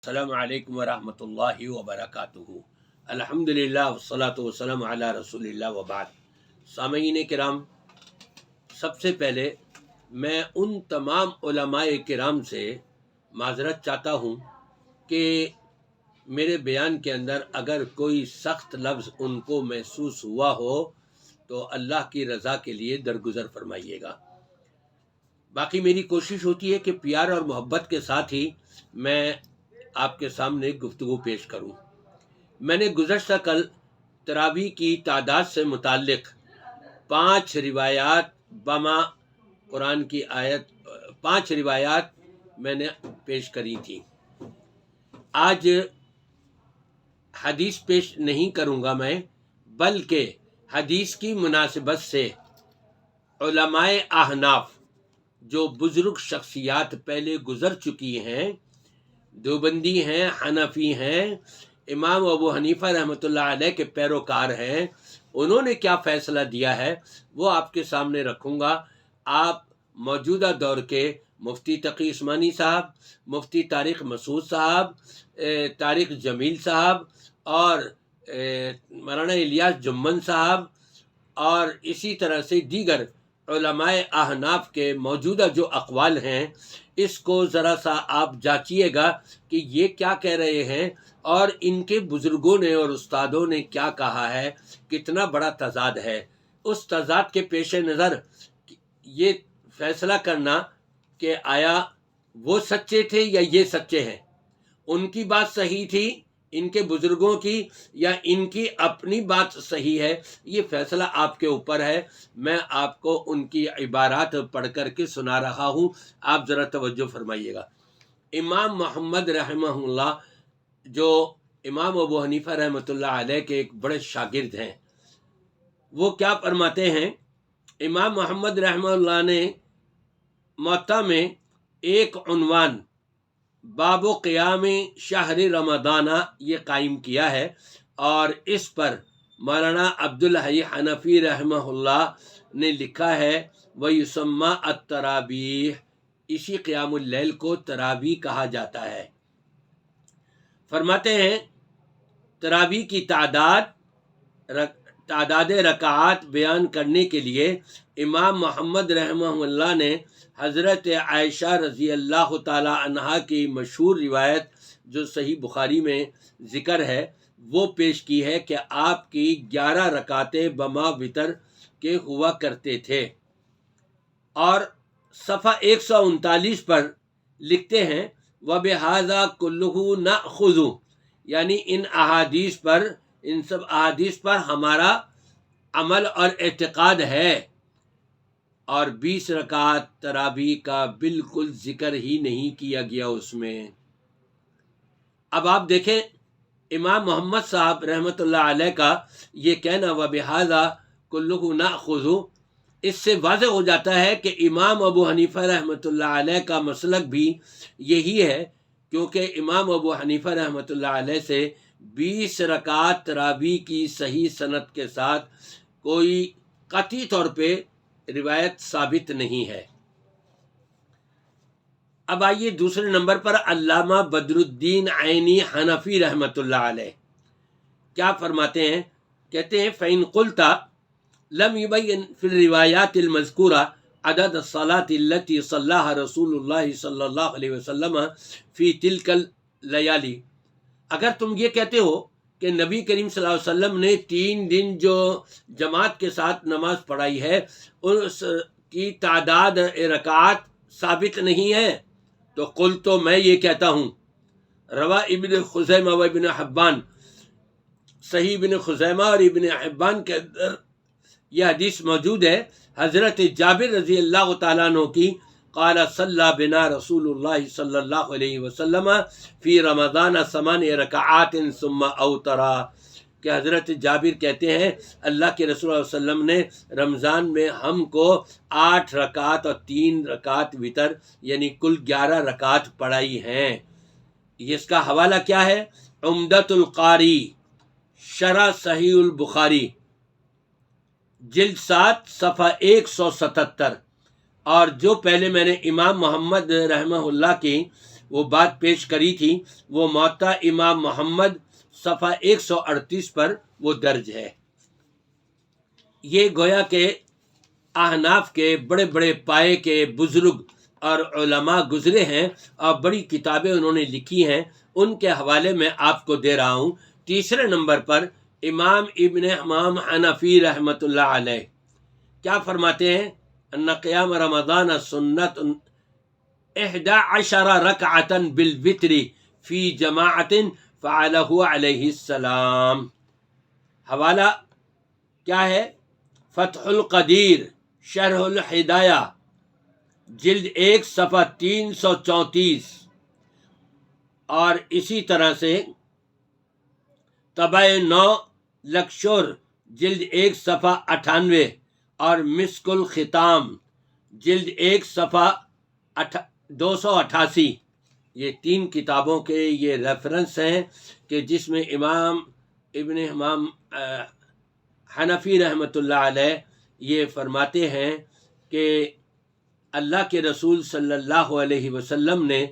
السلام علیکم ورحمۃ اللہ وبرکاتہ۔ الحمدللہ والصلاۃ والسلام علی رسول اللہ وبعد۔ سامعین کرام، سب سے پہلے میں ان تمام علماء کرام سے معذرت چاہتا ہوں کہ میرے بیان کے اندر اگر کوئی سخت لفظ ان کو محسوس ہوا ہو تو اللہ کی رضا کے لیے درگزر فرمائیے گا۔ باقی میری کوشش ہوتی ہے کہ پیار اور محبت کے ساتھ ہی میں آپ کے سامنے گفتگو پیش کروں۔ میں نے گزشتہ کل تراویح کی تعداد سے متعلق 5 روایات بما قرآن کی آیت 5 روایات میں نے پیش کری تھی۔ آج حدیث پیش نہیں کروں گا میں، بلکہ حدیث کی مناسبت سے علماء احناف جو بزرگ شخصیات پہلے گزر چکی ہیں، دیوبندی ہیں، حنفی ہیں، امام ابو حنیفہ رحمۃ اللہ علیہ کے پیروکار ہیں، انہوں نے کیا فیصلہ دیا ہے وہ آپ کے سامنے رکھوں گا۔ آپ موجودہ دور کے مفتی تقی عثمانی صاحب، مفتی طارق مسعود صاحب، طارق جمیل صاحب اور مولانا الیاس جمن صاحب اور اسی طرح سے دیگر علماء احناف کے موجودہ جو اقوال ہیں، اس کو ذرا سا آپ جانچیے گا کہ یہ کیا کہہ رہے ہیں اور ان کے بزرگوں نے اور استادوں نے کیا کہا ہے، کتنا بڑا تضاد ہے۔ اس تضاد کے پیش نظر یہ فیصلہ کرنا کہ آیا وہ سچے تھے یا یہ سچے ہیں، ان کی بات صحیح تھی، ان کے بزرگوں کی، یا ان کی اپنی بات صحیح ہے، یہ فیصلہ آپ کے اوپر ہے۔ میں آپ کو ان کی عبارات پڑھ کر کے سنا رہا ہوں، آپ ذرا توجہ فرمائیے گا۔ امام محمد رحمہ اللہ جو امام ابو حنیفہ رحمۃ اللہ علیہ کے ایک بڑے شاگرد ہیں، وہ کیا فرماتے ہیں؟ امام محمد رحمہ اللہ نے موطا میں ایک عنوان باب و قیام شہر رمضانہ یہ قائم کیا ہے، اور اس پر مولانا عبدالحی حنفی رحمہ اللہ نے لکھا ہے وَيُسَمَّى التَّرَابِيح، اسی قیام اللیل کو تراویح کہا جاتا ہے۔ فرماتے ہیں تراویح کی تعداد رکعات بیان کرنے کے لیے امام محمد رحمہ اللہ نے حضرت عائشہ رضی اللہ تعالی عنہا کی مشہور روایت جو صحیح بخاری میں ذکر ہے وہ پیش کی ہے کہ آپ کی 11 رکعتیں بما وتر کے ہوا کرتے تھے، اور صفحہ 139 پر لکھتے ہیں وَبِهَذَا كُلُّهُ نَأْخُذُ، یعنی ان سب احادیث پر ہمارا عمل اور اعتقاد ہے، اور 20 رکعت تراویح کا بالکل ذکر ہی نہیں کیا گیا اس میں۔ اب آپ دیکھیں امام محمد صاحب رحمۃ اللہ علیہ کا یہ کہنا وَبِهَذَا كُلُّهُ نَأْخُذُ، اس سے واضح ہو جاتا ہے کہ امام ابو حنیفہ رحمۃ اللہ علیہ کا مسلک بھی یہی ہے، کیونکہ امام ابو حنیفہ رحمۃ اللہ علیہ سے 20 رکعت تراویح کی صحیح سند کے ساتھ کوئی قطعی طور پہ روایت ثابت نہیں ہے۔ اب آئیے دوسرے نمبر پر علامہ بدر الدین عینی حنفی رحمۃ اللہ علیہ کیا فرماتے ہیں؟ کہتے ہیں فَإِن قُلْتَ لم يبين في الروایات المذکورہ عدد الصلاة التي صلاها رسول اللہ صلی اللہ علیہ وسلم فی تلک اللیالی، اگر تم یہ کہتے ہو کہ نبی کریم صلی اللہ علیہ وسلم نے 3 دن جو جماعت کے ساتھ نماز پڑھائی ہے اس کی تعداد رکعات ثابت نہیں ہے، تو قل تو میں یہ کہتا ہوں روا ابن خزیمہ و ابن حبان، صحیح ابن خزیمہ اور ابن حبان کے اندر یہ حدیث موجود ہے حضرت جابر رضی اللہ تعالیٰ عنہ کی، قال صلی بنا رسول اللہ صلی اللہ علیہ وسلم فی رمضان 8 رکعات ثم اوترا، کہ حضرت جابر کہتے ہیں اللہ کے رسول اللہ علیہ وسلم نے رمضان میں ہم کو 8 رکعات اور 3 رکعت وتر یعنی کل 11 رکعت پڑھائی ہیں۔ اس کا حوالہ کیا ہے؟ عمدۃ القاری شرح صحیح البخاری جلد 7 صفحہ 177، اور جو پہلے میں نے امام محمد رحمہ اللہ کی وہ بات پیش کری تھی، وہ موطا امام محمد صفحہ 138 پر وہ درج ہے۔ یہ گویا کہ احناف کے بڑے بڑے پائے کے بزرگ اور علماء گزرے ہیں اور بڑی کتابیں انہوں نے لکھی ہیں، ان کے حوالے میں آپ کو دے رہا ہوں۔ تیسرے نمبر پر امام ابن حمام حنفی رحمۃ اللہ علیہ کیا فرماتے ہیں؟ ان قیام رمضان سنت 11 رکعتا بالوتر فی جماعت فعلہ علیہ السلام۔ حوالہ کیا ہے؟ فتح القدیر شرح الہدایہ جلد 1 صفحہ 334، اور اسی طرح سے طبع 9 لکشور جلد 1 صفحہ 98، اور مسک الختام جلد 1 صفحہ 288۔ یہ 3 کتابوں کے یہ ریفرنس ہیں کہ جس میں امام ابن امام حنفی رحمۃ اللہ علیہ یہ فرماتے ہیں کہ اللہ کے رسول صلی اللہ علیہ وسلم نے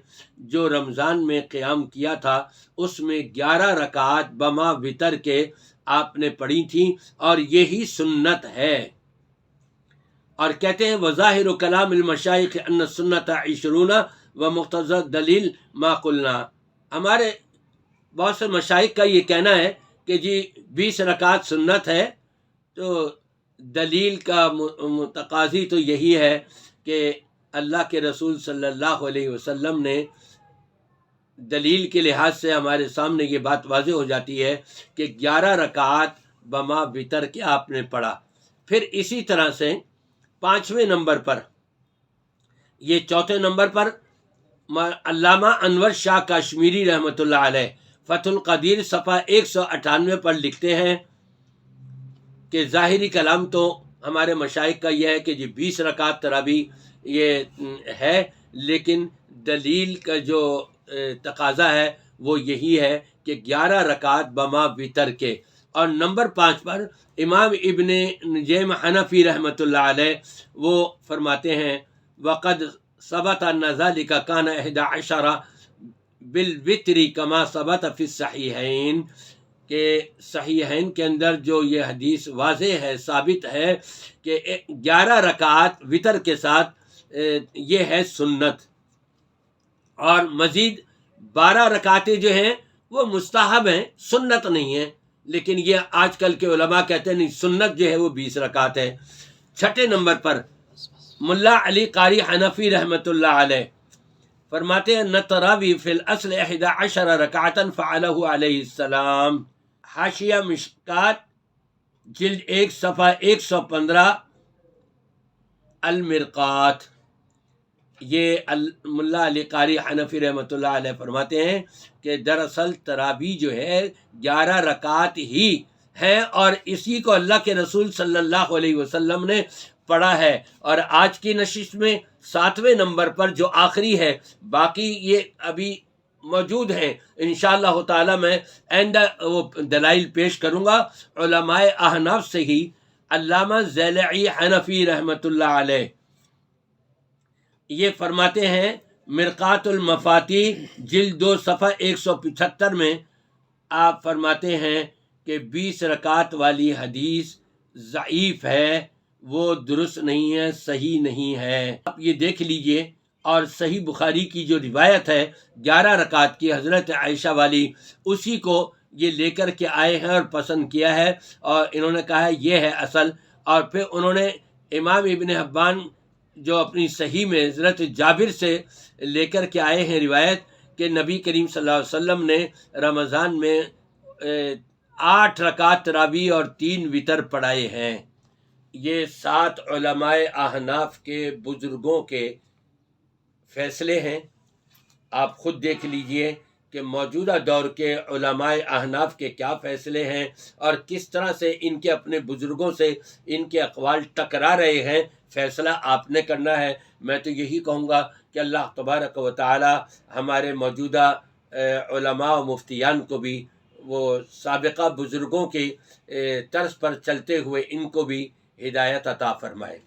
جو رمضان میں قیام کیا تھا اس میں 11 رکعات بما وتر کے آپ نے پڑھی تھیں، اور یہی سنت ہے۔ اور کہتے ہیں وظاہر کلام المشائخ ان سنت 20 و مقتضى دلیل ما قلنا۔ ہمارے بہت سے مشائخ کا یہ کہنا ہے کہ جی 20 رکعات سنت ہے، تو دلیل کا متقاضی تو یہی ہے کہ اللہ کے رسول صلی اللہ علیہ وسلم نے دلیل کے لحاظ سے ہمارے سامنے یہ بات واضح ہو جاتی ہے کہ 11 رکعات بما وتر کے آپ نے پڑھا۔ پھر اسی طرح سے 5ویں نمبر پر، یہ 4تھے نمبر پر علامہ انور شاہ کشمیری رحمۃ اللہ علیہ فتح القدیر صفحہ 198 پر لکھتے ہیں کہ ظاہری کلام تو ہمارے مشائخ کا یہ ہے کہ جی 20 رکعت تراویح یہ ہے، لیکن دلیل کا جو تقاضا ہے وہ یہی ہے کہ 11 رکعت بما وتر کے۔ اور نمبر 5 پر امام ابن نجیم حنفی رحمۃ اللہ علیہ وہ فرماتے ہیں وقد ثبت ان ذلك كان 11 بالوتر كما ثبت في الصحيحين، کہ صحیحین کے اندر جو یہ حدیث واضح ہے، ثابت ہے کہ 11 رکعات وتر کے ساتھ یہ ہے سنت، اور مزید 12 رکعتیں جو ہیں وہ مستحب ہیں، سنت نہیں ہیں، لیکن یہ آج کل کے علماء کہتے ہیں نہیں، سنت جو ہے وہ 20 رکعت ہے۔ 6 نمبر پر ملا علی قاری حنفی رحمۃ اللہ علیہ فرماتے ہیں نتراوی فی الاصل 11 رکعتا فعلہ علیہ السلام۔ حاشیہ مشکات جلد 1 صفحہ 115 المرقات۔ یہ ملا علی قاری حنفی رحمۃ اللہ علیہ فرماتے ہیں کہ دراصل تراویح جو ہے 11 رکعات ہی ہیں، اور اسی کو اللہ کے رسول صلی اللہ علیہ وسلم نے پڑھا ہے۔ اور آج کی نشست میں 7ویں نمبر پر جو آخری ہے، باقی یہ ابھی موجود ہیں، انشاءاللہ تعالی میں آئندہ وہ دلائل پیش کروں گا علماء احناف سے ہی۔ علامہ ضلعی حنفی رحمۃ اللہ علیہ یہ فرماتے ہیں مرقات المفاتیح جلد 2 صفحہ 175 میں آپ فرماتے ہیں کہ 20 رکعت والی حدیث ضعیف ہے، وہ درست نہیں ہے، صحیح نہیں ہے۔ آپ یہ دیکھ لیجئے، اور صحیح بخاری کی جو روایت ہے 11 رکعت کی حضرت عائشہ والی، اسی کو یہ لے کر کے آئے ہیں اور پسند کیا ہے، اور انہوں نے کہا ہے یہ ہے اصل۔ اور پھر انہوں نے امام ابن حبان جو اپنی صحیح میں حضرت جابر سے لے کر کے آئے ہیں روایت کہ نبی کریم صلی اللہ علیہ وسلم نے رمضان میں 8 رکعت تراویح اور 3 وتر پڑھائے ہیں۔ یہ 7 علماء احناف کے بزرگوں کے فیصلے ہیں، آپ خود دیکھ لیجئے کہ موجودہ دور کے علماء احناف کے کیا فیصلے ہیں، اور کس طرح سے ان کے اپنے بزرگوں سے ان کے اقوال ٹکرا رہے ہیں۔ فیصلہ آپ نے کرنا ہے۔ میں تو یہی کہوں گا کہ اللہ تبارک و تعالی ہمارے موجودہ علماء و مفتیان کو بھی وہ سابقہ بزرگوں کے طرز پر چلتے ہوئے ان کو بھی ہدایت عطا فرمائے۔